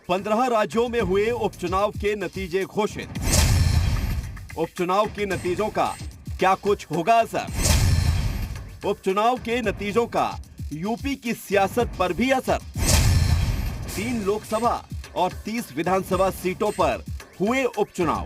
15 राज्यों में हुए उपचुनाव के नतीजे घोषित। उपचुनाव के नतीजों का क्या कुछ होगा असर? उपचुनाव के नतीजों का यूपी की सियासत पर भी असर। 3 लोकसभा और 30 विधानसभा सीटों पर हुए उपचुनाव।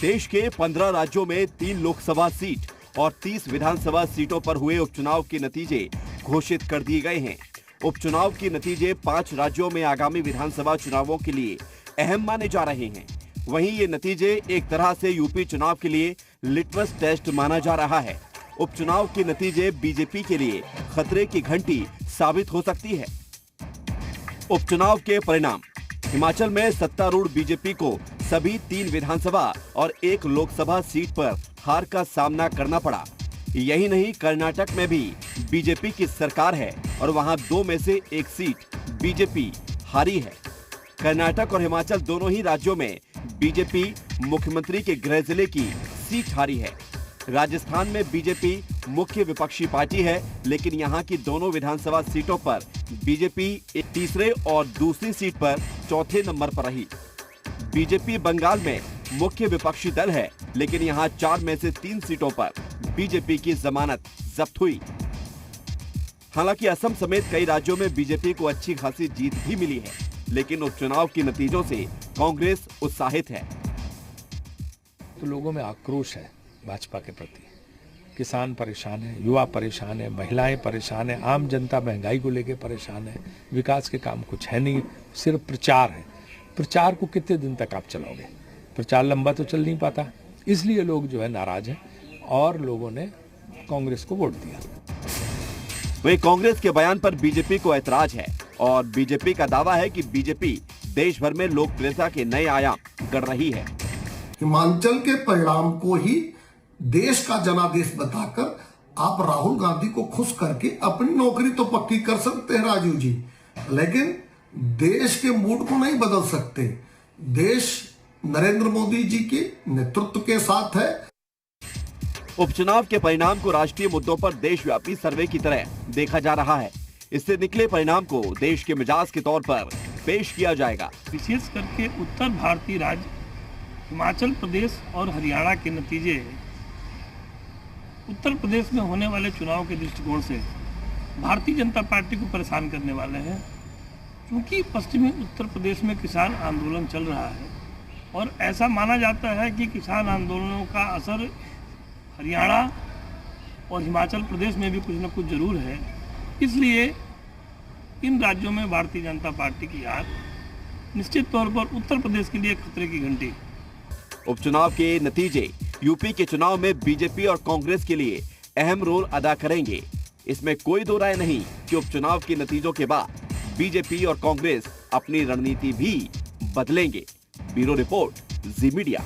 देश के 15 राज्यों में 3 लोकसभा सीट और 30 विधानसभा सीटों पर हुए उपचुनाव के नतीजे घोषित कर दिए गए हैं। उपचुनाव के नतीजे 5 राज्यों में आगामी विधानसभा चुनावों के लिए अहम माने जा रहे हैं। वहीं ये नतीजे एक तरह से यूपी चुनाव के लिए लिटमस टेस्ट माना जा रहा है। उपचुनाव के नतीजे बीजेपी के लिए खतरे की घंटी साबित हो सकती है। उपचुनाव के परिणाम। हिमाचल में सत्तारूढ़ बीजेपी को सभी 3 विधानसभा और 1 लोकसभा सीट पर हार का सामना करना पड़ा। यही नहीं, कर्नाटक में भी बीजेपी की सरकार है और वहां 2 में से 1 सीट बीजेपी हारी है। कर्नाटक और हिमाचल दोनों ही राज्यों में बीजेपी मुख्यमंत्री के गृह जिले की सीट हारी है। राजस्थान में बीजेपी मुख्य विपक्षी पार्टी है, लेकिन यहां की दोनों विधानसभा सीटों पर बीजेपी एक तीसरे और दूसरी सीट पर चौथे नंबर पर रही। बीजेपी बंगाल में मुख्य विपक्षी दल है, लेकिन यहां 4 में से 3 सीटों पर बीजेपी की जमानत जब्त हुई। हालांकि असम समेत कई राज्यों में बीजेपी को अच्छी खासी जीत भी मिली है, लेकिन उपचुनाव के नतीजों से कांग्रेस उत्साहित है। तो लोगों में आक्रोश है भाजपा के प्रति। किसान परेशान है, युवा परेशान है, महिलाएं परेशान है, आम जनता महंगाई को लेकर परेशान है। विकास के काम कुछ है नहीं, सिर्फ प्रचार है। प्रचार को कितने दिन तक आप चलाओगे? प्रचार लंबा तो चल नहीं पाता, इसलिए लोग जो है नाराज हैं और लोगों ने कांग्रेस को वोट दिया। वहीं कांग्रेस के बयान पर बीजेपी को ऐतराज है और बीजेपी का दावा है कि बीजेपी देश भर में लोकप्रियता के नए आयाम गढ़ रही है। हिमाचल के परिणाम को ही देश का जनादेश बताकर आप राहुल गांधी को खुश करके अपनी नौकरी तो पक्की कर सकते हैं राजीव जी, लेकिन देश के मूड को नहीं बदल सकते। देश नरेंद्र मोदी जी के नेतृत्व के साथ है। उपचुनाव के परिणाम को राष्ट्रीय मुद्दों पर देशव्यापी सर्वे की तरह देखा जा रहा है। इससे निकले परिणाम को देश के मिजाज के तौर पर पेश किया जाएगा। विशेष करके उत्तर भारतीय राज्य हिमाचल प्रदेश और हरियाणा के नतीजे उत्तर प्रदेश में होने वाले चुनाव के दृष्टिकोण से भारतीय जनता पार्टी को परेशान करने वाले हैं, क्योंकि पश्चिमी उत्तर प्रदेश में किसान आंदोलन चल रहा है और ऐसा माना जाता है कि किसान आंदोलनों का असर हरियाणा और हिमाचल प्रदेश में भी कुछ न कुछ जरूर है। इसलिए इन राज्यों में भारतीय जनता पार्टी की हार निश्चित तौर पर उत्तर प्रदेश के लिए खतरे की घंटी। उपचुनाव के नतीजे यूपी के चुनाव में बीजेपी और कांग्रेस के लिए अहम रोल अदा करेंगे। इसमें कोई दो राय नहीं कि उपचुनाव के नतीजों के बाद बीजेपी और कांग्रेस अपनी रणनीति भी बदलेंगे। ब्यूरो रिपोर्ट, जी मीडिया।